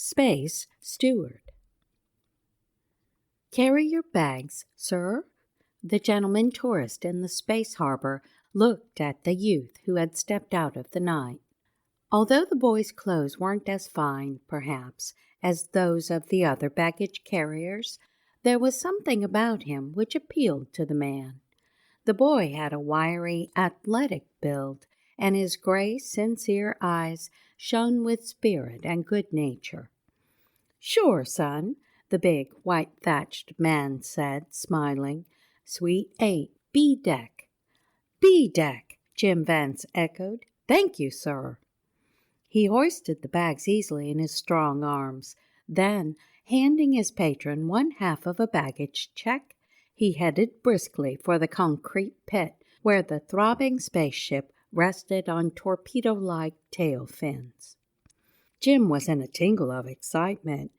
Space Steward. "Carry your bags, sir?" The gentleman tourist in the space harbor looked at the youth who had stepped out of the night. Although the boy's clothes weren't as fine, perhaps, as those of the other baggage carriers, there was something about him which appealed to the man. The boy had a wiry, athletic build, and his gray, sincere eyes shone with spirit and good nature. "Sure, son," the big, white-thatched man said, smiling. "Suite 8, B deck." "B deck," Jim Vance echoed. "Thank you, sir." He hoisted the bags easily in his strong arms. Then, handing his patron one half of a baggage check, he headed briskly for the concrete pit where the throbbing spaceship rested on torpedo-like tail fins. Jim was in a tingle of excitement.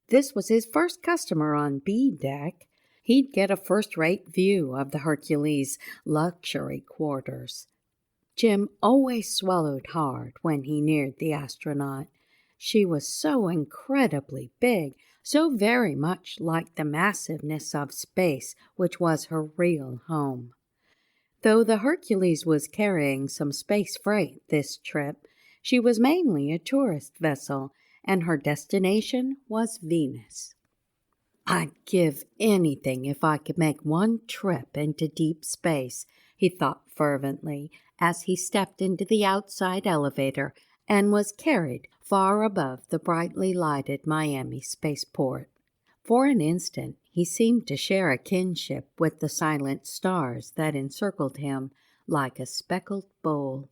This was his first customer on B deck. He'd get a first-rate view of the Hercules' luxury quarters. Jim always swallowed hard when he neared the astronaut. She was so incredibly big, so very much like the massiveness of space which was her real home. Though the Hercules was carrying some space freight this trip, she was mainly a tourist vessel, and her destination was Venus. "I'd give anything if I could make one trip into deep space," he thought fervently as he stepped into the outside elevator and was carried far above the brightly lighted Miami spaceport. For an instant, he seemed to share a kinship with the silent stars that encircled him like a speckled bowl.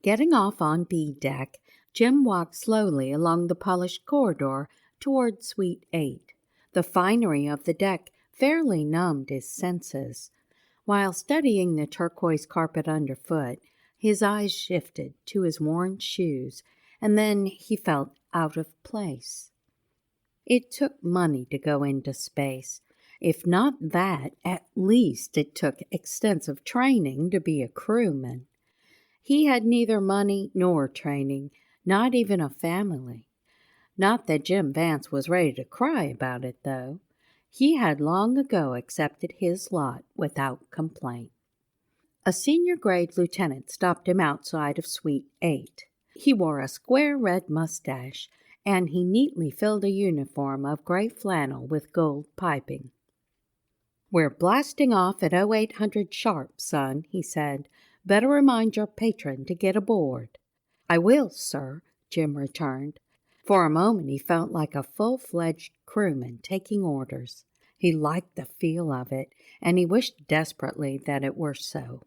Getting off on B deck, Jim walked slowly along the polished corridor toward Suite 8. The finery of the deck fairly numbed his senses. While studying the turquoise carpet underfoot, his eyes shifted to his worn shoes, and then he felt out of place. It took money to go into space. If not that, at least it took extensive training to be a crewman. He had neither money nor training, not even a family. Not that Jim Vance was ready to cry about it, though. He had long ago accepted his lot without complaint. A senior-grade lieutenant stopped him outside of Suite 8. He wore a square red mustache, and he neatly filled a uniform of gray flannel with gold piping. "We're blasting off at 0800 sharp, son," he said. "Better remind your patron to get aboard." "I will, sir," Jim returned. For a moment he felt like a full-fledged crewman taking orders. He liked the feel of it, and he wished desperately that it were so.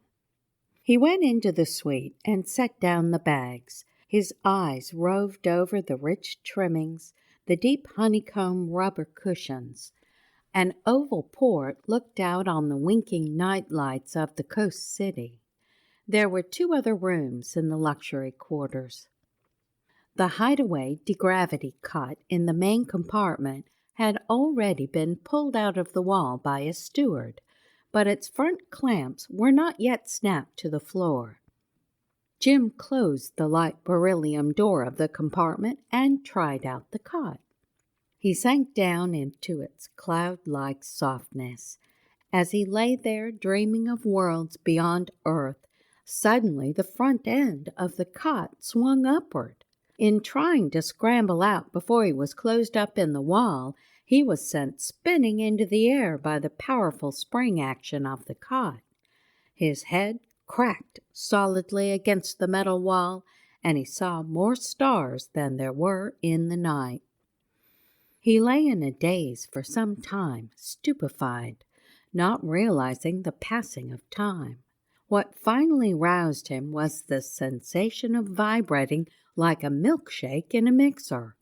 He went into the suite and set down the bags. His eyes roved over the rich trimmings, the deep honeycomb rubber cushions. An oval port looked out on the winking night lights of the coast city. There were 2 other rooms in the luxury quarters. The hideaway degravity cot in the main compartment had already been pulled out of the wall by a steward, but its front clamps were not yet snapped to the floor. Jim closed the light beryllium door of the compartment and tried out the cot. He sank down into its cloud-like softness. As he lay there dreaming of worlds beyond Earth, suddenly the front end of the cot swung upward. In trying to scramble out before he was closed up in the wall, he was sent spinning into the air by the powerful spring action of the cot. His head cracked solidly against the metal wall, and he saw more stars than there were in the night. He lay in a daze for some time, stupefied, not realizing the passing of time. What finally roused him was the sensation of vibrating like a milkshake in a mixer.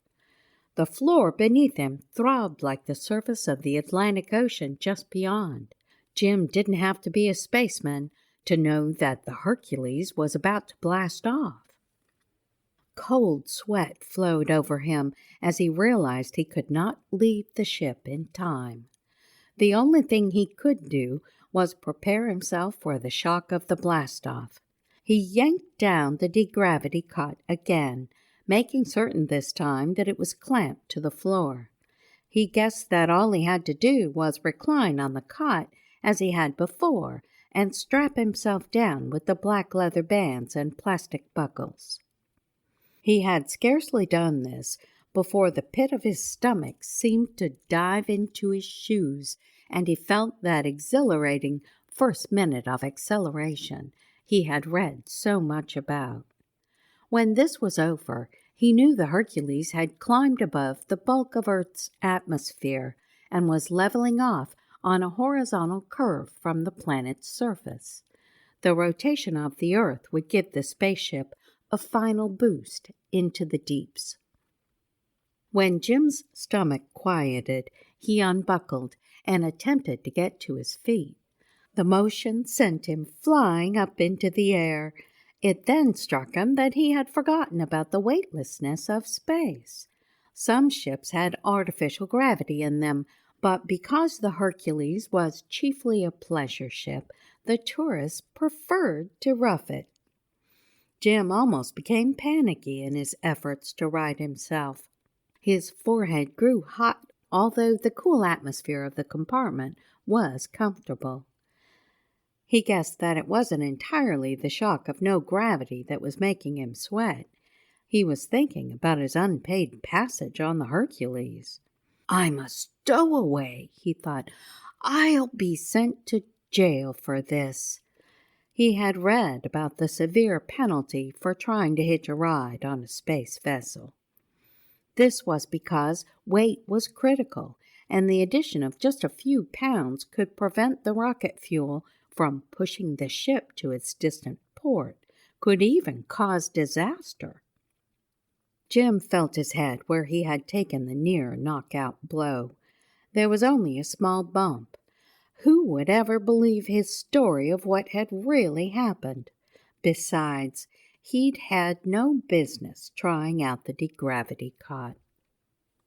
The floor beneath him throbbed like the surface of the Atlantic Ocean just beyond. Jim didn't have to be a spaceman to know that the Hercules was about to blast off. Cold sweat flowed over him as he realized he could not leave the ship in time. The only thing he could do was prepare himself for the shock of the blast-off. He yanked down the degravity cot again, making certain this time that it was clamped to the floor. He guessed that all he had to do was recline on the cot as he had before and strap himself down with the black leather bands and plastic buckles. He had scarcely done this before the pit of his stomach seemed to dive into his shoes, and he felt that exhilarating first minute of acceleration he had read so much about. When this was over, he knew the Hercules had climbed above the bulk of Earth's atmosphere and was leveling off on a horizontal curve from the planet's surface. The rotation of the Earth would give the spaceship a final boost into the deeps. When Jim's stomach quieted, he unbuckled and attempted to get to his feet. The motion sent him flying up into the air. It then struck him that he had forgotten about the weightlessness of space. Some ships had artificial gravity in them, but because the Hercules was chiefly a pleasure ship, the tourists preferred to rough it. Jim almost became panicky in his efforts to right himself. His forehead grew hot, although the cool atmosphere of the compartment was comfortable. He guessed that it wasn't entirely the shock of no gravity that was making him sweat. He was thinking about his unpaid passage on the Hercules. "I'm a stowaway," he thought. "I'll be sent to jail for this." He had read about the severe penalty for trying to hitch a ride on a space vessel. This was because weight was critical, and the addition of just a few pounds could prevent the rocket fuel from pushing the ship to its distant port, could even cause disaster. Jim felt his head where he had taken the near knockout blow. There was only a small bump. Who would ever believe his story of what had really happened? Besides, he'd had no business trying out the degravity cot.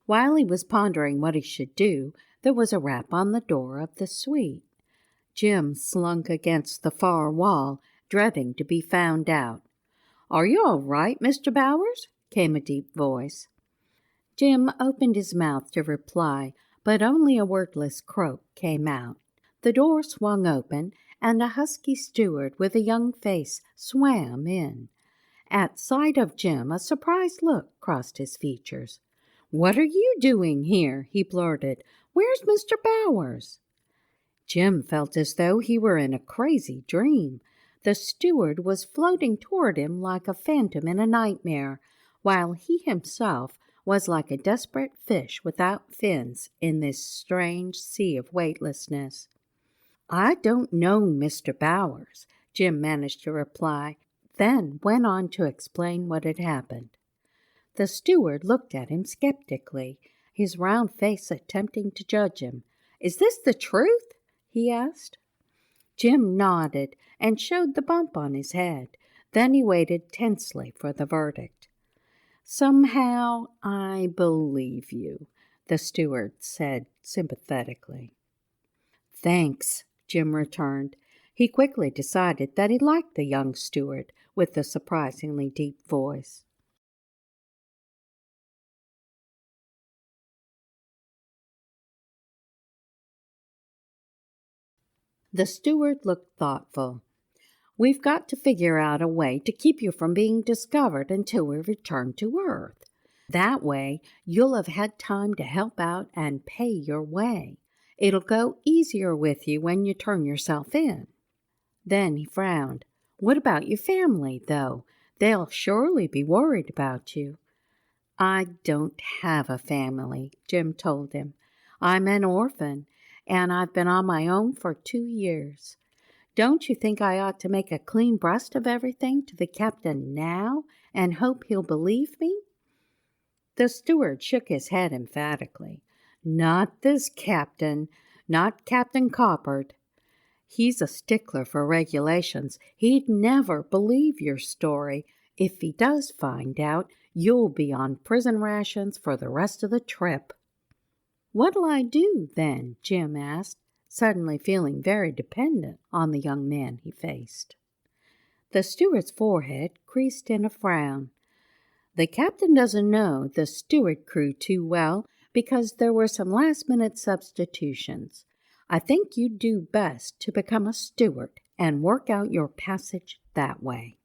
While he was pondering what he should do, there was a rap on the door of the suite. Jim slunk against the far wall, dreading to be found out. "Are you all right, Mr. Bowers?" came a deep voice. Jim opened his mouth to reply, but only a wordless croak came out. The door swung open, and a husky steward with a young face swam in. At sight of Jim, a surprised look crossed his features. "What are you doing here?" he blurted. "Where's Mr. Bowers?" Jim felt as though he were in a crazy dream. The steward was floating toward him like a phantom in a nightmare, while he himself was like a desperate fish without fins in this strange sea of weightlessness. "I don't know Mr. Bowers," Jim managed to reply, then went on to explain what had happened. The steward looked at him skeptically, his round face attempting to judge him. "Is this the truth?" he asked. Jim nodded and showed the bump on his head. Then he waited tensely for the verdict. "Somehow I believe you," the steward said sympathetically. "Thanks," Jim returned. He quickly decided that he liked the young steward with the surprisingly deep voice. The steward looked thoughtful. "We've got to figure out a way to keep you from being discovered until we return to Earth. That way, you'll have had time to help out and pay your way. It'll go easier with you when you turn yourself in." Then he frowned. "What about your family, though? They'll surely be worried about you." "I don't have a family," Jim told him. "I'm an orphan, and I've been on my own for 2 years. Don't you think I ought to make a clean breast of everything to the captain now and hope he'll believe me?" The steward shook his head emphatically. "Not this captain, not Captain Coppard. He's a stickler for regulations. He'd never believe your story. If he does find out, you'll be on prison rations for the rest of the trip." "What'll I do, then?" Jim asked, suddenly feeling very dependent on the young man he faced. The steward's forehead creased in a frown. The captain doesn't know the steward crew too well because there were some last-minute substitutions. I think you'd do best to become a steward and work out your passage that way."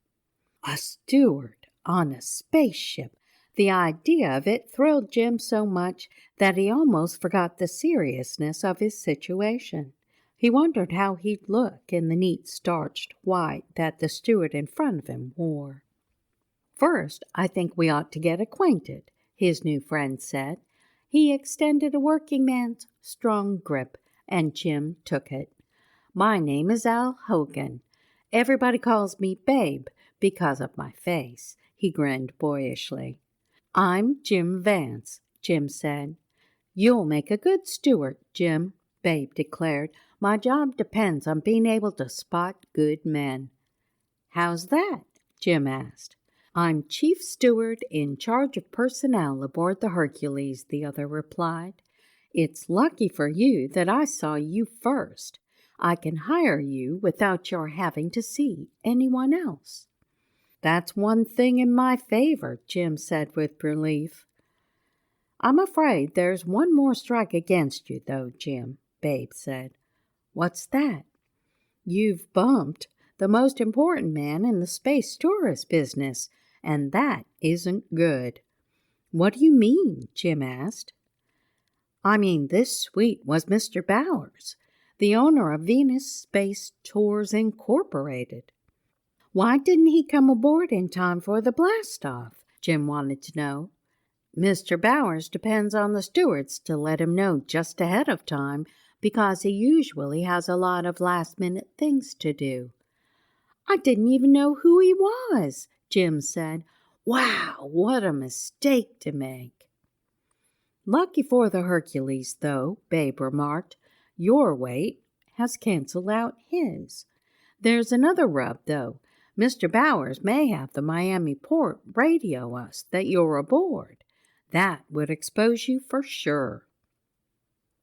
A steward on a spaceship! The idea of it thrilled Jim so much that he almost forgot the seriousness of his situation. He wondered how he'd look in the neat starched white that the steward in front of him wore. "First, I think we ought to get acquainted," his new friend said. He extended a working man's strong grip, and Jim took it. "My name is Al Hogan. Everybody calls me Babe because of my face," he grinned boyishly. "I'm Jim Vance," Jim said. "You'll make a good steward, Jim," Babe declared. "My job depends on being able to spot good men." "How's that?" Jim asked. "I'm chief steward in charge of personnel aboard the Hercules," the other replied. "It's lucky for you that I saw you first. I can hire you without your having to see anyone else." "That's one thing in my favor," Jim said with relief. "I'm afraid there's one more strike against you, though, Jim," Babe said. "What's that?" "You've bumped the most important man in the space tourist business, and that isn't good." "What do you mean?" Jim asked. "I mean this suite was Mr. Bowers, the owner of Venus Space Tours Incorporated." "Why didn't he come aboard in time for the blast-off?" Jim wanted to know. "Mr. Bowers depends on the stewards to let him know just ahead of time because he usually has a lot of last-minute things to do." "I didn't even know who he was," Jim said. "Wow, what a mistake to make." "Lucky for the Hercules, though," Babe remarked. "Your weight has canceled out his. There's another rub, though. Mr. Bowers may have the Miami port radio us that you're aboard. That would expose you for sure."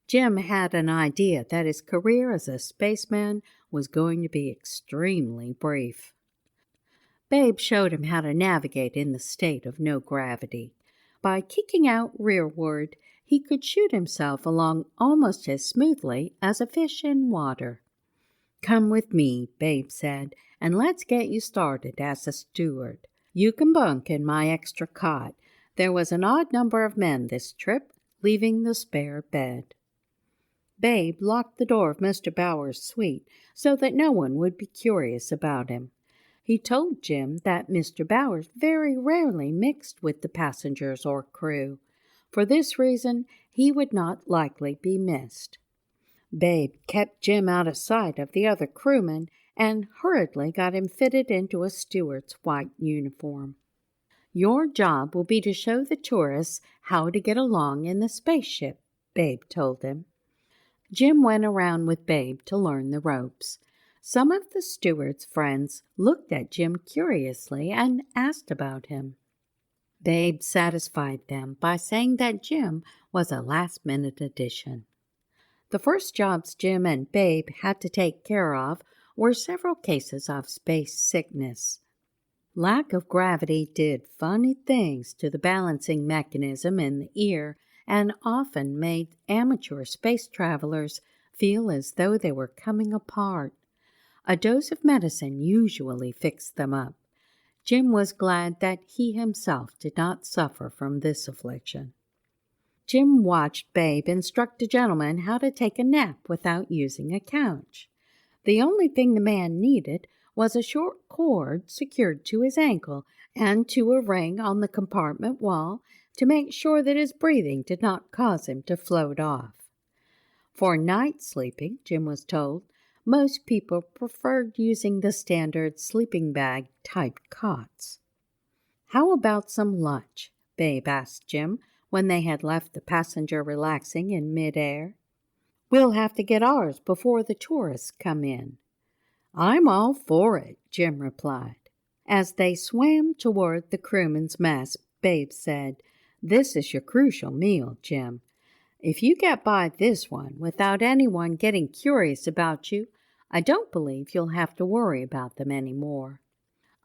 Jim had an idea that his career as a spaceman was going to be extremely brief. Babe showed him how to navigate in the state of no gravity. By kicking out rearward, he could shoot himself along almost as smoothly as a fish in water. "Come with me," Babe said, "and let's get you started as a steward. You can bunk in my extra cot. There was an odd number of men this trip, leaving the spare bed." Babe locked the door of Mr. Bowers' suite so that no one would be curious about him. He told Jim that Mr. Bowers very rarely mixed with the passengers or crew. For this reason, he would not likely be missed. Babe kept Jim out of sight of the other crewmen and hurriedly got him fitted into a steward's white uniform. "Your job will be to show the tourists how to get along in the spaceship," Babe told him. Jim went around with Babe to learn the ropes. Some of the steward's friends looked at Jim curiously and asked about him. Babe satisfied them by saying that Jim was a last-minute addition. The first jobs Jim and Babe had to take care of were several cases of space sickness. Lack of gravity did funny things to the balancing mechanism in the ear and often made amateur space travelers feel as though they were coming apart. A dose of medicine usually fixed them up. Jim was glad that he himself did not suffer from this affliction. Jim watched Babe instruct a gentleman how to take a nap without using a couch. The only thing the man needed was a short cord secured to his ankle and to a ring on the compartment wall to make sure that his breathing did not cause him to float off. For night sleeping, Jim was told, most people preferred using the standard sleeping bag-type cots. "How about some lunch?" Babe asked Jim when they had left the passenger relaxing in midair. "We'll have to get ours before the tourists come in." "I'm all for it," Jim replied. As they swam toward the crewman's mess, Babe said, "This is your crucial meal, Jim. If you get by this one without anyone getting curious about you, I don't believe you'll have to worry about them any more."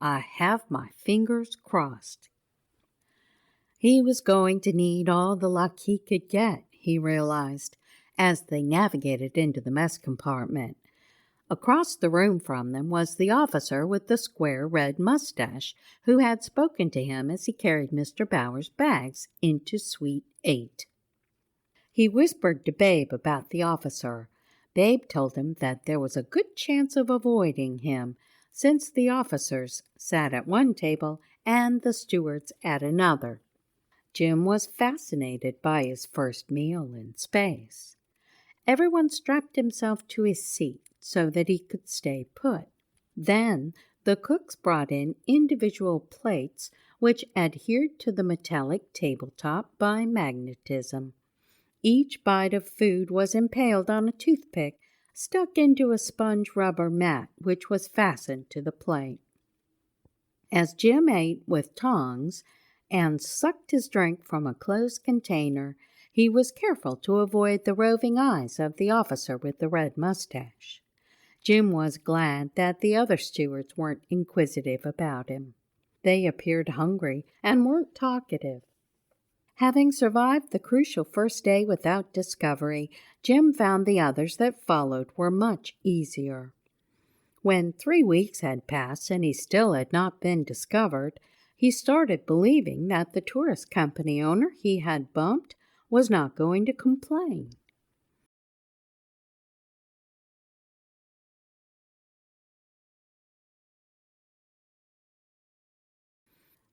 "I have my fingers crossed." He was going to need all the luck he could get, he realized, as they navigated into the mess compartment. Across the room from them was the officer with the square red mustache, who had spoken to him as he carried Mr. Bower's bags into Suite 8. He whispered to Babe about the officer. Babe told him that there was a good chance of avoiding him, since the officers sat at one table and the stewards at another. Jim was fascinated by his first meal in space. Everyone strapped himself to his seat so that he could stay put. Then the cooks brought in individual plates which adhered to the metallic tabletop by magnetism. Each bite of food was impaled on a toothpick stuck into a sponge rubber mat which was fastened to the plate. As Jim ate with tongs and sucked his drink from a closed container, he was careful to avoid the roving eyes of the officer with the red mustache. Jim was glad that the other stewards weren't inquisitive about him. They appeared hungry and weren't talkative. Having survived the crucial first day without discovery, Jim found the others that followed were much easier. When 3 weeks had passed and he still had not been discovered, he started believing that the tourist company owner he had bumped was not going to complain.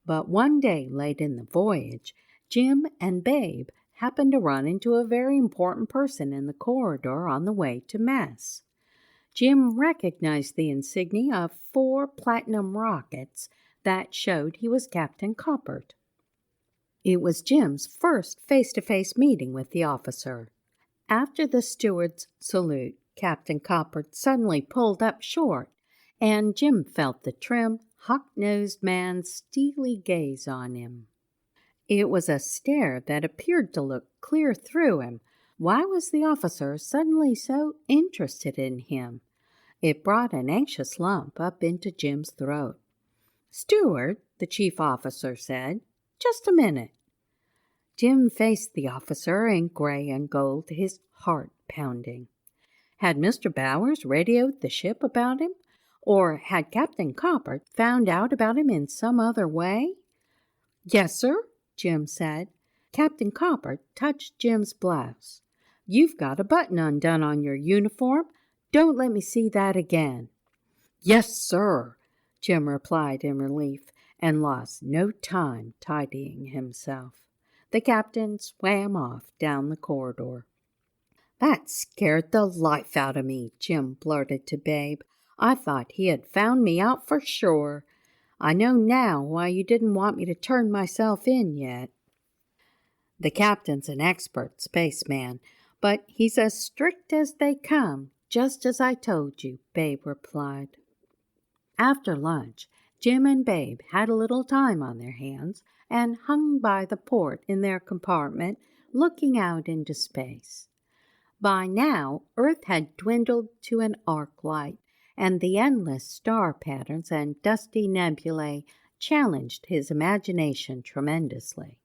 But one day late in the voyage, Jim and Babe happened to run into a very important person in the corridor on the way to mess. Jim recognized the insignia of 4 platinum rockets that showed he was Captain Coppard. It was Jim's first face-to-face meeting with the officer. After the steward's salute, Captain Coppard suddenly pulled up short, and Jim felt the trim, hawk-nosed man's steely gaze on him. It was a stare that appeared to look clear through him. Why was the officer suddenly so interested in him? It brought an anxious lump up into Jim's throat. "Steward," the chief officer said, "just a minute." Jim faced the officer in gray and gold, his heart pounding. Had Mr. Bowers radioed the ship about him? Or had Captain Coppard found out about him in some other way? "Yes, sir," Jim said. Captain Coppard touched Jim's blouse. "You've got a button undone on your uniform. Don't let me see that again." "Yes, sir," Jim replied in relief, and lost no time tidying himself. The captain swam off down the corridor. "That scared the life out of me," Jim blurted to Babe. "I thought he had found me out for sure. I know now why you didn't want me to turn myself in yet." "The captain's an expert spaceman, but he's as strict as they come, just as I told you," Babe replied. After lunch, Jim and Babe had a little time on their hands and hung by the port in their compartment, looking out into space. By now, Earth had dwindled to an arc light, and the endless star patterns and dusty nebulae challenged his imagination tremendously.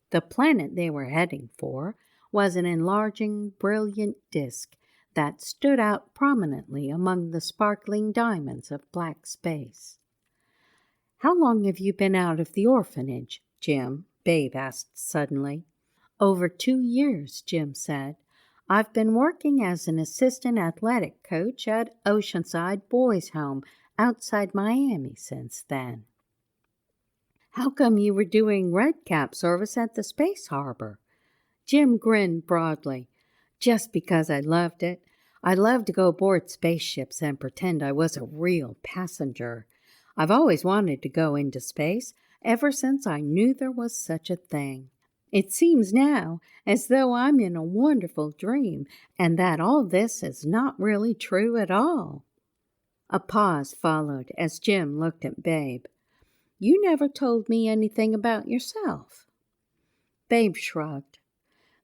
The planet they were heading for was an enlarging, brilliant disk that stood out prominently among the sparkling diamonds of black space. "How long have you been out of the orphanage, Jim?" Babe asked suddenly. "Over 2 years," Jim said. "I've been working as an assistant athletic coach at Oceanside Boys' Home outside Miami since then." "How come you were doing red cap service at the space harbor?" Jim grinned broadly. "Just because I loved it. I love to go aboard spaceships and pretend I was a real passenger. I've always wanted to go into space, ever since I knew there was such a thing. It seems now as though I'm in a wonderful dream, and that all this is not really true at all." A pause followed as Jim looked at Babe. "You never told me anything about yourself." Babe shrugged.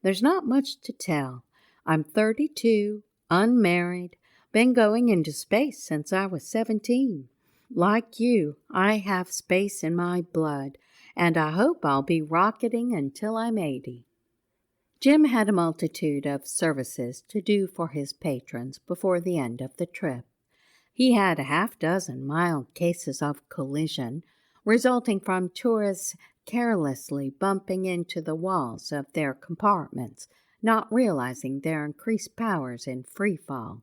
"There's not much to tell. I'm 32, unmarried, been going into space since I was 17. Like you, I have space in my blood, and I hope I'll be rocketing until I'm 80. Jim had a multitude of services to do for his patrons before the end of the trip. He had a half-dozen mild cases of collision, resulting from tourists carelessly bumping into the walls of their compartments, not realizing their increased powers in free fall.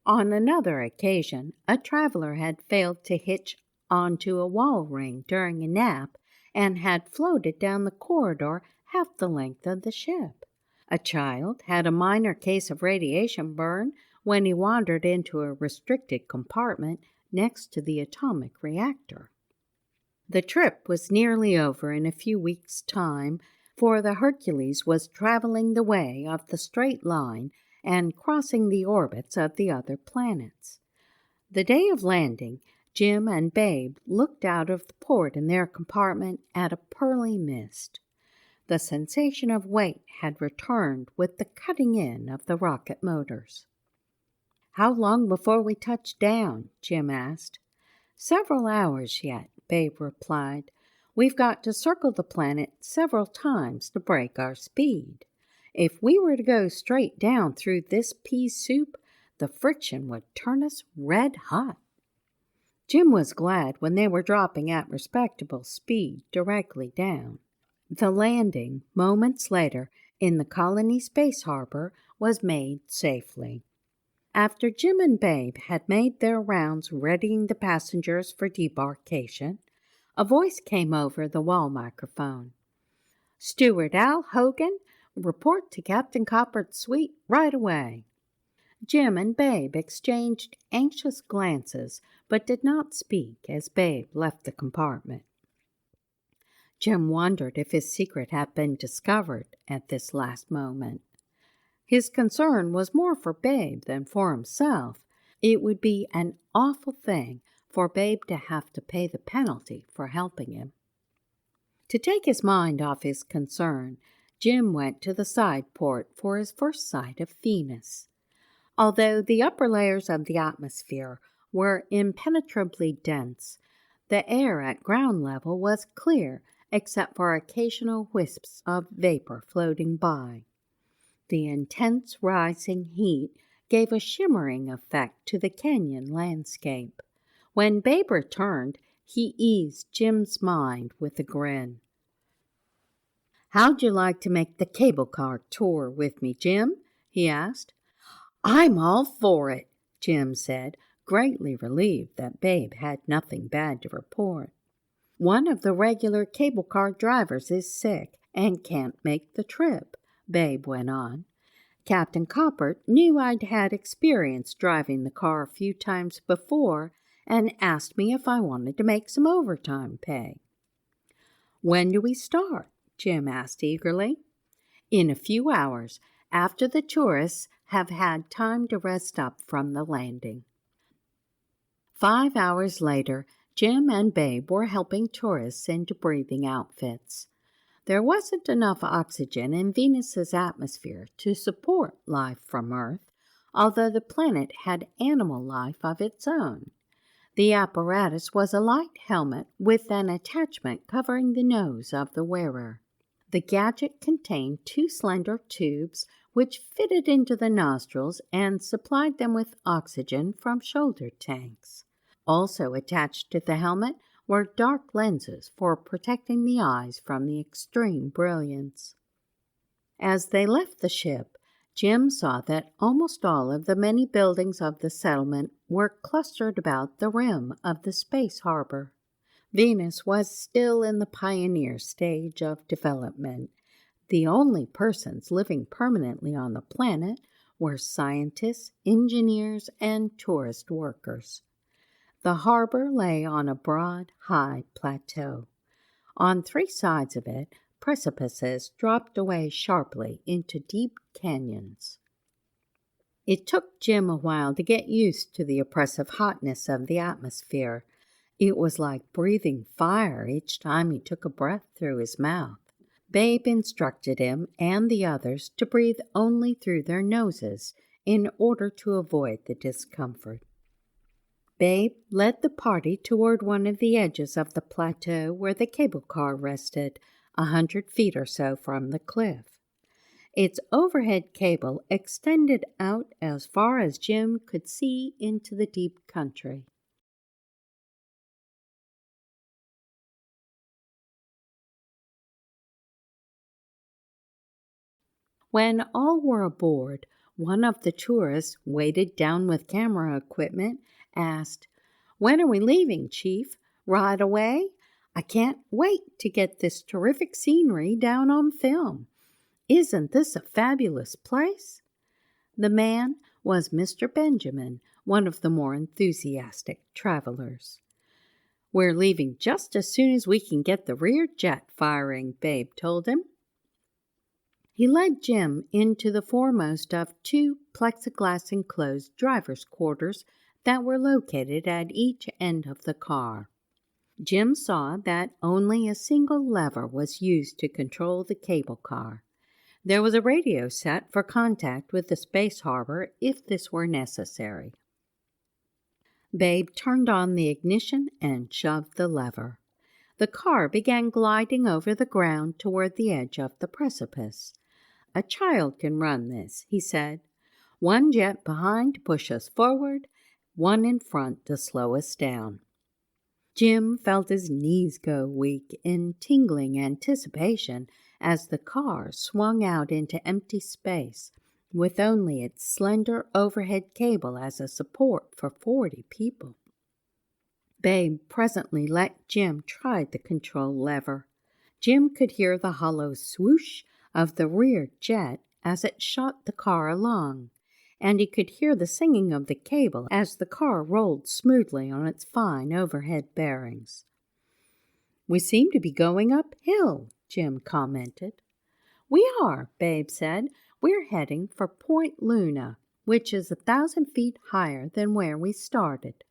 On another occasion, a traveler had failed to hitch onto a wall ring during a nap and had floated down the corridor half the length of the ship. A child had a minor case of radiation burn when he wandered into a restricted compartment next to the atomic reactor. The trip was nearly over in a few weeks' time, for the Hercules was traveling the way of the straight line and crossing the orbits of the other planets. The day of landing, Jim and Babe looked out of the port in their compartment at a pearly mist. The sensation of weight had returned with the cutting in of the rocket motors. "How long before we touch down?" Jim asked. "Several hours yet," Babe replied. "We've got to circle the planet several times to break our speed. If we were to go straight down through this pea soup, the friction would turn us red hot." Jim was glad when they were dropping at respectable speed directly down. The landing, moments later, in the Colony Space Harbor was made safely. After Jim and Babe had made their rounds readying the passengers for debarkation, a voice came over the wall microphone. "Steward Al Hogan, report to Captain Copper's suite right away." Jim and Babe exchanged anxious glances, but did not speak as Babe left the compartment. Jim wondered if his secret had been discovered at this last moment. His concern was more for Babe than for himself. It would be an awful thing for Babe to have to pay the penalty for helping him. To take his mind off his concern, Jim went to the side port for his first sight of Venus. Although the upper layers of the atmosphere were impenetrably dense, the air at ground level was clear except for occasional wisps of vapor floating by. The intense rising heat gave a shimmering effect to the canyon landscape. When Babe returned, he eased Jim's mind with a grin. "How'd you like to make the cable car tour with me, Jim?" he asked. "I'm all for it," Jim said, greatly relieved that Babe had nothing bad to report. "One of the regular cable car drivers is sick and can't make the trip," Babe went on. "Captain Copper knew I'd had experience driving the car a few times before and asked me if I wanted to make some overtime pay." "When do we start?" Jim asked eagerly. "In a few hours, after the tourists have had time to rest up from the landing." 5 hours later, Jim and Babe were helping tourists into breathing outfits. There wasn't enough oxygen in Venus's atmosphere to support life from Earth, although the planet had animal life of its own. The apparatus was a light helmet with an attachment covering the nose of the wearer. The gadget contained 2 slender tubes which fitted into the nostrils and supplied them with oxygen from shoulder tanks. Also attached to the helmet were dark lenses for protecting the eyes from the extreme brilliance. As they left the ship, Jim saw that almost all of the many buildings of the settlement were clustered about the rim of the space harbor. Venus was still in the pioneer stage of development. The only persons living permanently on the planet were scientists, engineers, and tourist workers. The harbor lay on a broad, high plateau. On 3 sides of it, precipices dropped away sharply into deep canyons. It took Jim a while to get used to the oppressive hotness of the atmosphere. It was like breathing fire each time he took a breath through his mouth. Babe instructed him and the others to breathe only through their noses in order to avoid the discomfort. Babe led the party toward one of the edges of the plateau where the cable car rested, 100 feet or so from the cliff. Its overhead cable extended out as far as Jim could see into the deep country. When all were aboard, one of the tourists, weighted down with camera equipment, asked, "When are we leaving, Chief? Right away? I can't wait to get this terrific scenery down on film. Isn't this a fabulous place?" The man was Mr. Benjamin, one of the more enthusiastic travelers. "We're leaving just as soon as we can get the rear jet firing," Babe told him. He led Jim into the foremost of 2 plexiglass-enclosed driver's quarters that were located at each end of the car. Jim saw that only a single lever was used to control the cable car. There was a radio set for contact with the space harbor if this were necessary. Babe turned on the ignition and shoved the lever. The car began gliding over the ground toward the edge of the precipice. "A child can run this," he said. "One jet behind to push us forward, one in front to slow us down." Jim felt his knees go weak in tingling anticipation as the car swung out into empty space, with only its slender overhead cable as a support for 40 people. Babe presently let Jim try the control lever. Jim could hear the hollow swoosh of the rear jet as it shot the car along, and he could hear the singing of the cable as the car rolled smoothly on its fine overhead bearings. "We seem to be going uphill," Jim commented. "We are," Babe said. "We're heading for Point Luna, which is 1,000 feet higher than where we started."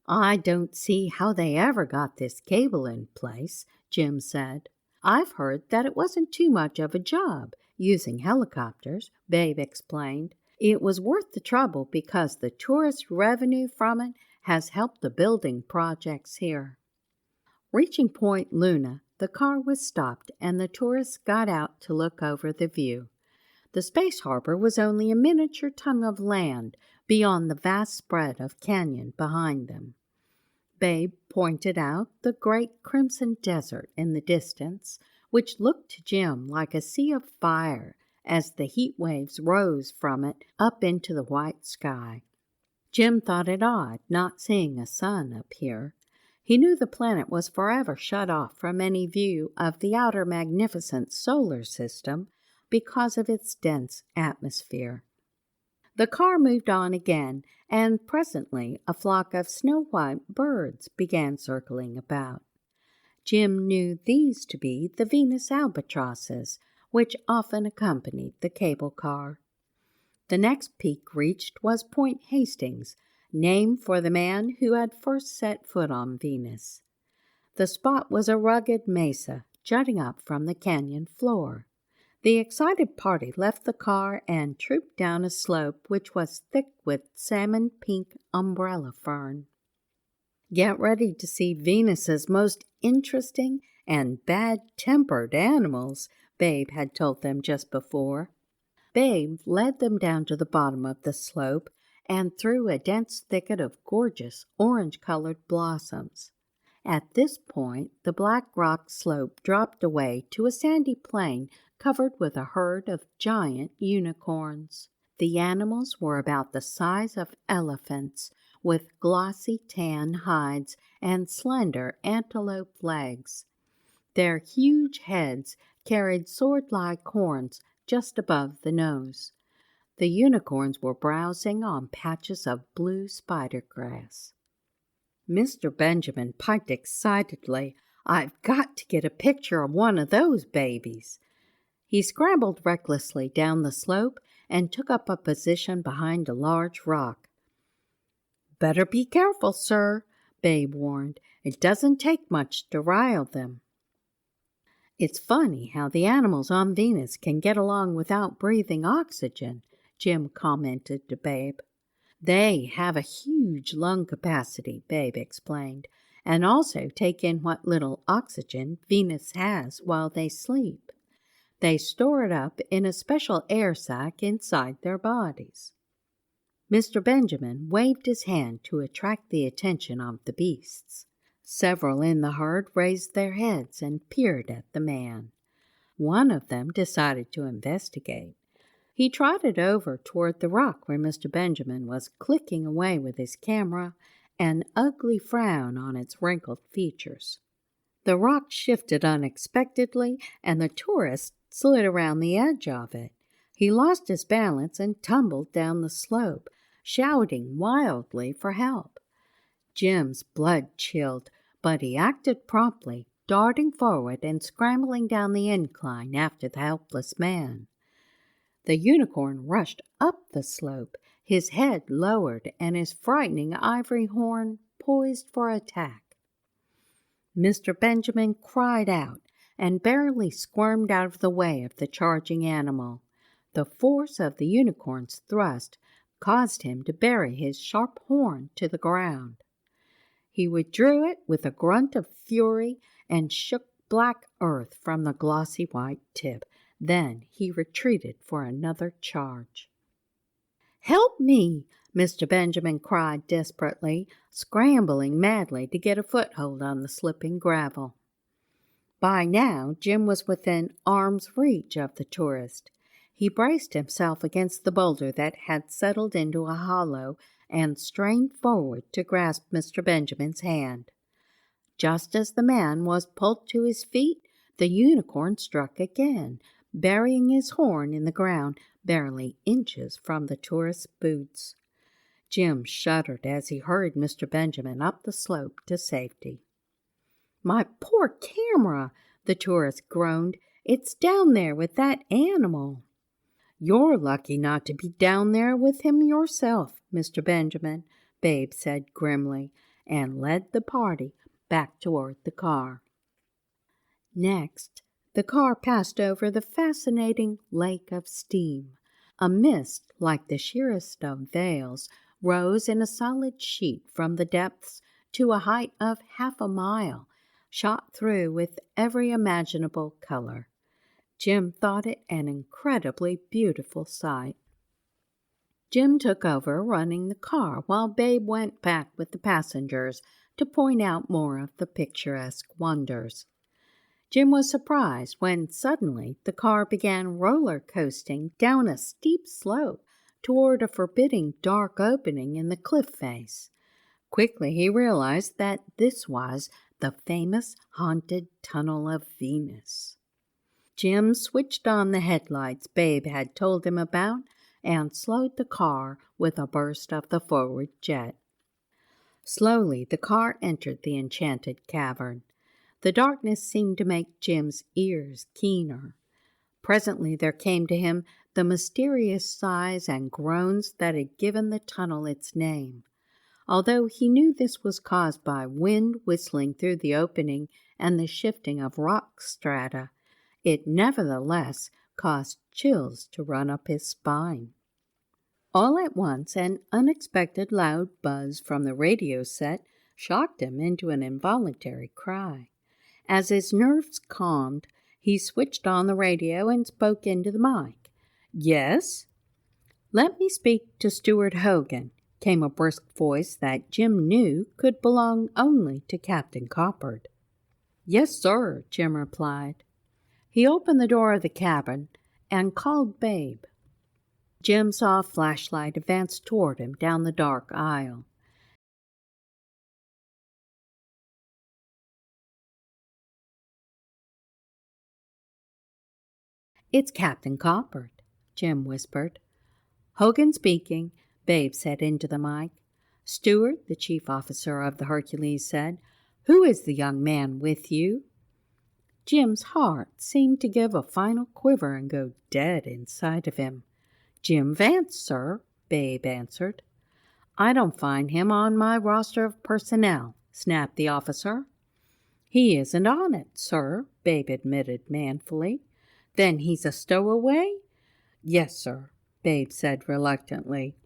"I don't see how they ever got this cable in place," Jim said. "I've heard that it wasn't too much of a job using helicopters," Babe explained. "It was worth the trouble because the tourist revenue from it has helped the building projects here." Reaching Point Luna, the car was stopped and the tourists got out to look over the view. The space harbor was only a miniature tongue of land beyond the vast spread of canyon behind them. Babe pointed out the great crimson desert in the distance, which looked to Jim like a sea of fire as the heat waves rose from it up into the white sky. Jim thought it odd not seeing a sun up here. He knew the planet was forever shut off from any view of the outer magnificent solar system because of its dense atmosphere. The car moved on again, and presently a flock of snow-white birds began circling about. Jim knew these to be the Venus albatrosses, which often accompanied the cable car. The next peak reached was Point Hastings, named for the man who had first set foot on Venus. The spot was a rugged mesa jutting up from the canyon floor. The excited party left the car and trooped down a slope which was thick with salmon-pink umbrella fern. "Get ready to see Venus's most interesting and bad-tempered animals," Babe had told them just before. Babe led them down to the bottom of the slope and through a dense thicket of gorgeous orange-colored blossoms. At this point, the black rock slope dropped away to a sandy plain covered with a herd of giant unicorns. The animals were about the size of elephants, with glossy tan hides and slender antelope legs. Their huge heads carried sword-like horns just above the nose. The unicorns were browsing on patches of blue spider grass. Mr. Benjamin piped excitedly, "I've got to get a picture of one of those babies." He scrambled recklessly down the slope and took up a position behind a large rock. "Better be careful, sir," Babe warned. "It doesn't take much to rile them." "It's funny how the animals on Venus can get along without breathing oxygen," Jim commented to Babe. They have a huge lung capacity, Babe explained, and also take in what little oxygen Venus has while they sleep. They store it up in a special air sac inside their bodies. Mr. Benjamin waved his hand to attract the attention of the beasts. Several in the herd raised their heads and peered at the man. One of them decided to investigate. He trotted over toward the rock where Mr. Benjamin was clicking away with his camera, an ugly frown on its wrinkled features. The rock shifted unexpectedly, and the tourist slid around the edge of it. He lost his balance and tumbled down the slope, shouting wildly for help. Jim's blood chilled, but he acted promptly, darting forward and scrambling down the incline after the helpless man. The unicorn rushed up the slope, his head lowered and his frightening ivory horn poised for attack. Mr. Benjamin cried out and barely squirmed out of the way of the charging animal. The force of the unicorn's thrust caused him to bury his sharp horn to the ground. He withdrew it with a grunt of fury and shook black earth from the glossy white tip. Then he retreated for another charge. "Help me!" Mr. Benjamin cried desperately, scrambling madly to get a foothold on the slipping gravel. By now, Jim was within arm's reach of the tourist. He braced himself against the boulder that had settled into a hollow and strained forward to grasp Mr. Benjamin's hand. Just as the man was pulled to his feet, the unicorn struck again, burying his horn in the ground barely inches from the tourist's boots. Jim shuddered as he hurried Mr. Benjamin up the slope to safety. "My poor camera," the tourist groaned. "It's down there with that animal." "You're lucky not to be down there with him yourself, Mr. Benjamin," Babe said grimly, and led the party back toward the car. Next, the car passed over the fascinating lake of steam. A mist, like the sheerest of veils, rose in a solid sheet from the depths to a height of 1/2 mile, shot through with every imaginable color. Jim thought it an incredibly beautiful sight. Jim took over running the car while Babe went back with the passengers to point out more of the picturesque wonders. Jim was surprised when suddenly the car began roller coasting down a steep slope toward a forbidding dark opening in the cliff face. Quickly he realized that this was the famous haunted tunnel of Venus. Jim switched on the headlights Babe had told him about and slowed the car with a burst of the forward jet. Slowly the car entered the enchanted cavern. The darkness seemed to make Jim's ears keener. Presently there came to him the mysterious sighs and groans that had given the tunnel its name. Although he knew this was caused by wind whistling through the opening and the shifting of rock strata, it nevertheless caused chills to run up his spine. All at once an unexpected loud buzz from the radio set shocked him into an involuntary cry. As his nerves calmed, he switched on the radio and spoke into the mic. "Yes?" "Let me speak to Steward Hogan," came a brisk voice that Jim knew could belong only to Captain Coppard. "Yes, sir," Jim replied. He opened the door of the cabin and called Babe. Jim saw a flashlight advance toward him down the dark aisle. "It's Captain Coppard," Jim whispered. "Hogan speaking," Babe said into the mic. "Steward," the chief officer of the Hercules said, "who is the young man with you?" Jim's heart seemed to give a final quiver and go dead inside of him. "Jim Vance, sir," Babe answered. "I don't find him on my roster of personnel," snapped the officer. "He isn't on it, sir," Babe admitted manfully. "Then he's a stowaway?" "Yes, sir," Babe said reluctantly.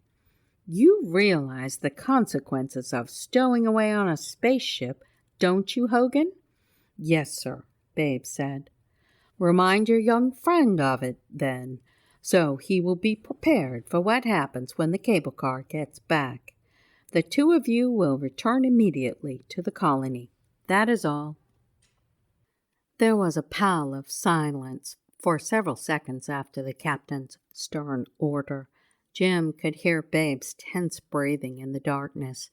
You realize the consequences of stowing away on a spaceship, don't you, Hogan? Yes, sir, Babe said. Remind your young friend of it, then, so he will be prepared for what happens when the cable car gets back. The two of you will return immediately to the colony. That is all. There was a pall of silence for several seconds after the captain's stern order. Jim could hear Babe's tense breathing in the darkness.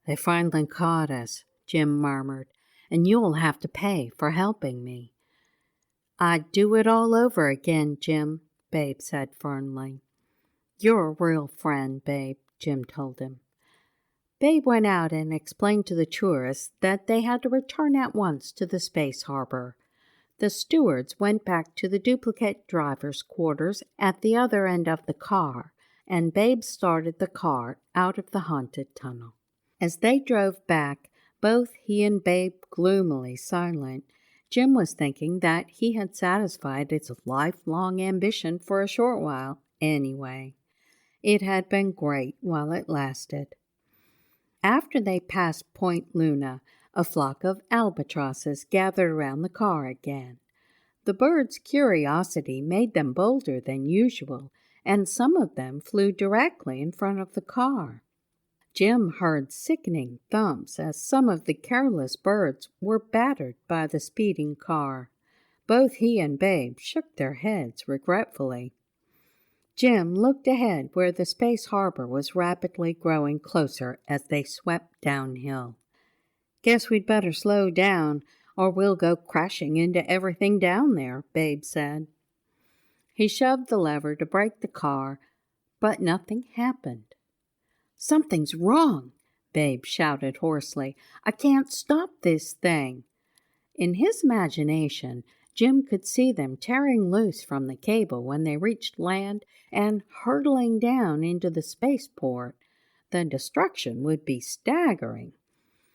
They finally caught us, Jim murmured, and you'll have to pay for helping me. I'd do it all over again, Jim, Babe said firmly. You're a real friend, Babe, Jim told him. Babe went out and explained to the tourists that they had to return at once to the space harbor. The stewards went back to the duplicate driver's quarters at the other end of the car, and Babe started the car out of the haunted tunnel. As they drove back, both he and Babe gloomily silent, Jim was thinking that he had satisfied its lifelong ambition for a short while, anyway. It had been great while it lasted. After they passed Point Luna, a flock of albatrosses gathered around the car again. The birds' curiosity made them bolder than usual, and some of them flew directly in front of the car. Jim heard sickening thumps as some of the careless birds were battered by the speeding car. Both he and Babe shook their heads regretfully. Jim looked ahead where the space harbor was rapidly growing closer as they swept downhill. Guess we'd better slow down, or we'll go crashing into everything down there, Babe said. He shoved the lever to brake the car, but nothing happened. Something's wrong, Babe shouted hoarsely. I can't stop this thing. In his imagination, Jim could see them tearing loose from the cable when they reached land and hurtling down into the spaceport. The destruction would be staggering.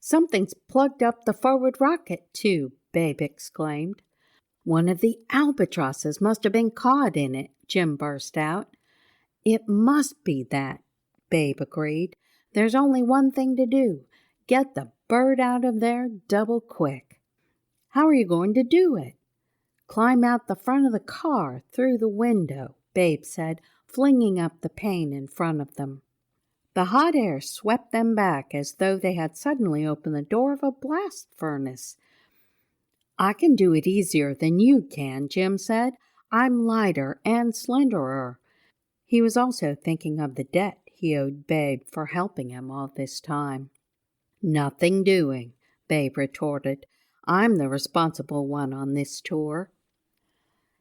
Something's plugged up the forward rocket tube, Babe exclaimed. One of the albatrosses must have been caught in it, Jim burst out. It must be that, Babe agreed. There's only one thing to do. Get the bird out of there double quick. How are you going to do it? Climb out the front of the car through the window, Babe said, flinging up the pane in front of them. The hot air swept them back as though they had suddenly opened the door of a blast furnace. I can do it easier than you can, Jim said. I'm lighter and slenderer. He was also thinking of the debt he owed Babe for helping him all this time. Nothing doing, Babe retorted. I'm the responsible one on this tour.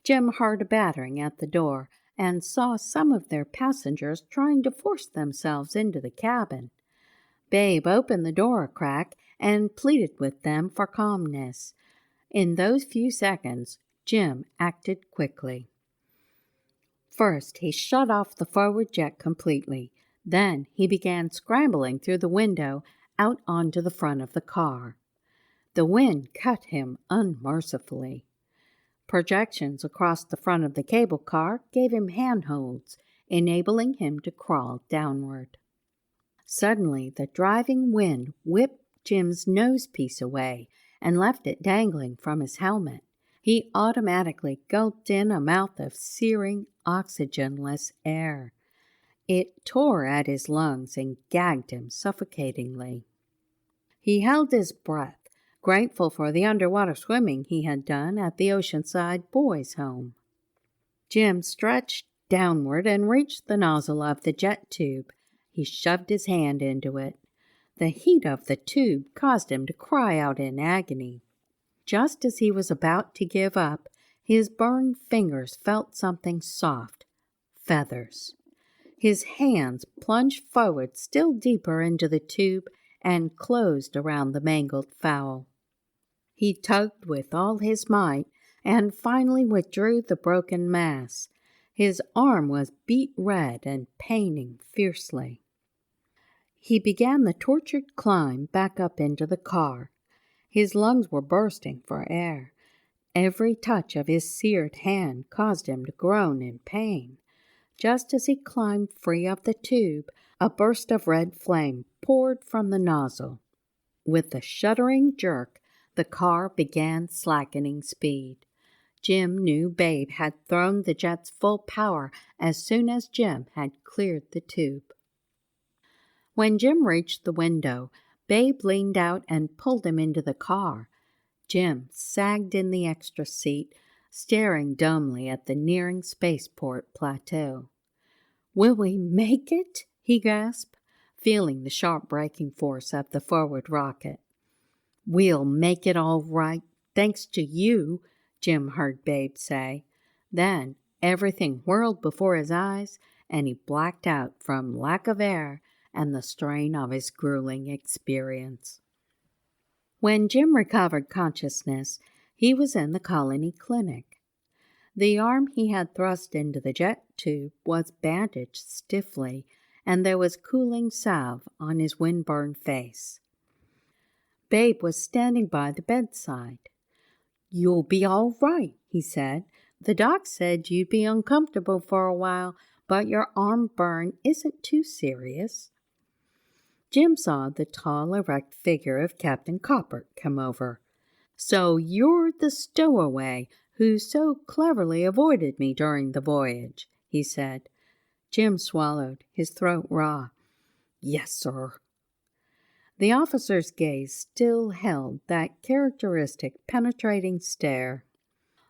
Jim heard a battering at the door and saw some of their passengers trying to force themselves into the cabin. Babe opened the door a crack and pleaded with them for calmness. In those few seconds, Jim acted quickly. First, he shut off the forward jet completely. Then he began scrambling through the window out onto the front of the car. The wind cut him unmercifully. Projections across the front of the cable car gave him handholds, enabling him to crawl downward. Suddenly, the driving wind whipped Jim's nosepiece away and left it dangling from his helmet. He automatically gulped in a mouth of searing, oxygenless air. It tore at his lungs and gagged him suffocatingly. He held his breath, grateful for the underwater swimming he had done at the Oceanside Boys' Home. Jim stretched downward and reached the nozzle of the jet tube. He shoved his hand into it. The heat of the tube caused him to cry out in agony. Just as he was about to give up, his burned fingers felt something soft, feathers. His hands plunged forward still deeper into the tube and closed around the mangled fowl. He tugged with all his might and finally withdrew the broken mass. His arm was beet red and paining fiercely. He began the tortured climb back up into the car. His lungs were bursting for air. Every touch of his seared hand caused him to groan in pain. Just as he climbed free of the tube, A burst of red flame poured from the nozzle. With a shuddering jerk, the car began slackening speed. Jim knew Babe had thrown the jet's full power as soon as Jim had cleared the tube. When Jim reached the window, Babe leaned out and pulled him into the car. Jim sagged in the extra seat, staring dumbly at the nearing spaceport plateau. "Will we make it?" he gasped, feeling the sharp braking force of the forward rocket. "We'll make it all right, thanks to you," Jim heard Babe say. Then everything whirled before his eyes, and he blacked out from lack of air and the strain of his grueling experience. When Jim recovered consciousness, he was in the colony clinic. The arm he had thrust into the jet tube was bandaged stiffly, and there was cooling salve on his windburned face. Babe was standing by the bedside. "You'll be all right," he said. "The doc said you'd be uncomfortable for a while, but your arm burn isn't too serious." Jim saw the tall, erect figure of Captain Coppert come over. "So you're the stowaway who so cleverly avoided me during the voyage," he said. Jim swallowed, his throat raw. "Yes, sir." The officer's gaze still held that characteristic penetrating stare.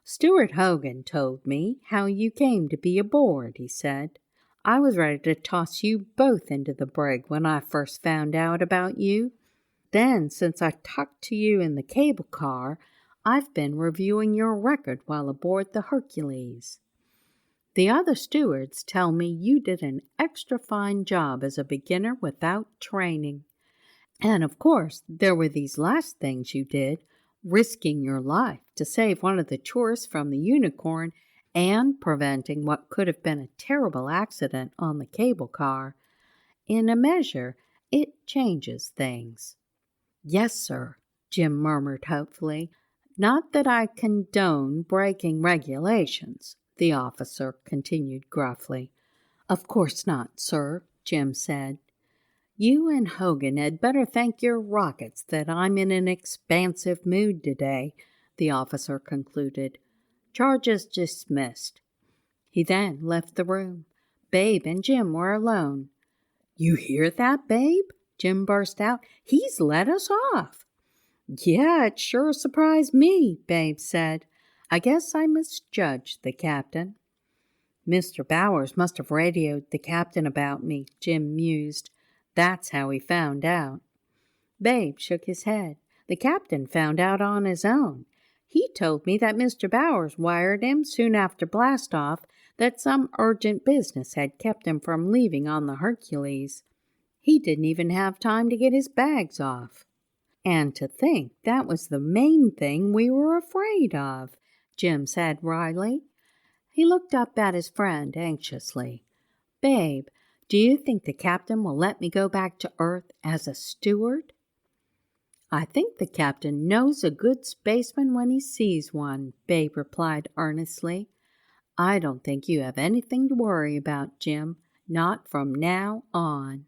"Steward Hogan told me how you came to be aboard," he said. "I was ready to toss you both into the brig when I first found out about you. Then, since I talked to you in the cable car, I've been reviewing your record while aboard the Hercules. The other stewards tell me you did an extra fine job as a beginner without training. And of course, there were these last things you did, risking your life to save one of the tourists from the Unicorn and preventing what could have been a terrible accident on the cable car. In a measure, it changes things." "Yes, sir," Jim murmured hopefully. "Not that I condone breaking regulations," the officer continued gruffly. "Of course not, sir," Jim said. "You and Hogan had better thank your rockets that I'm in an expansive mood today," the officer concluded. "Charges dismissed." He then left the room. Babe and Jim were alone. "You hear that, Babe?" Jim burst out. "He's let us off." "Yeah, it sure surprised me," Babe said. "I guess I misjudged the captain." "Mr. Bowers must have radioed the captain about me," Jim mused. "That's how he found out." Babe shook his head. "The captain found out on his own. He told me that Mr. Bowers wired him soon after blastoff that some urgent business had kept him from leaving on the Hercules. He didn't even have time to get his bags off." "And to think that was the main thing we were afraid of," Jim said wryly. He looked up at his friend anxiously. "Babe, do you think the captain will let me go back to Earth as a steward?" "I think the captain knows a good spaceman when he sees one," Babe replied earnestly. "I don't think you have anything to worry about, Jim, not from now on."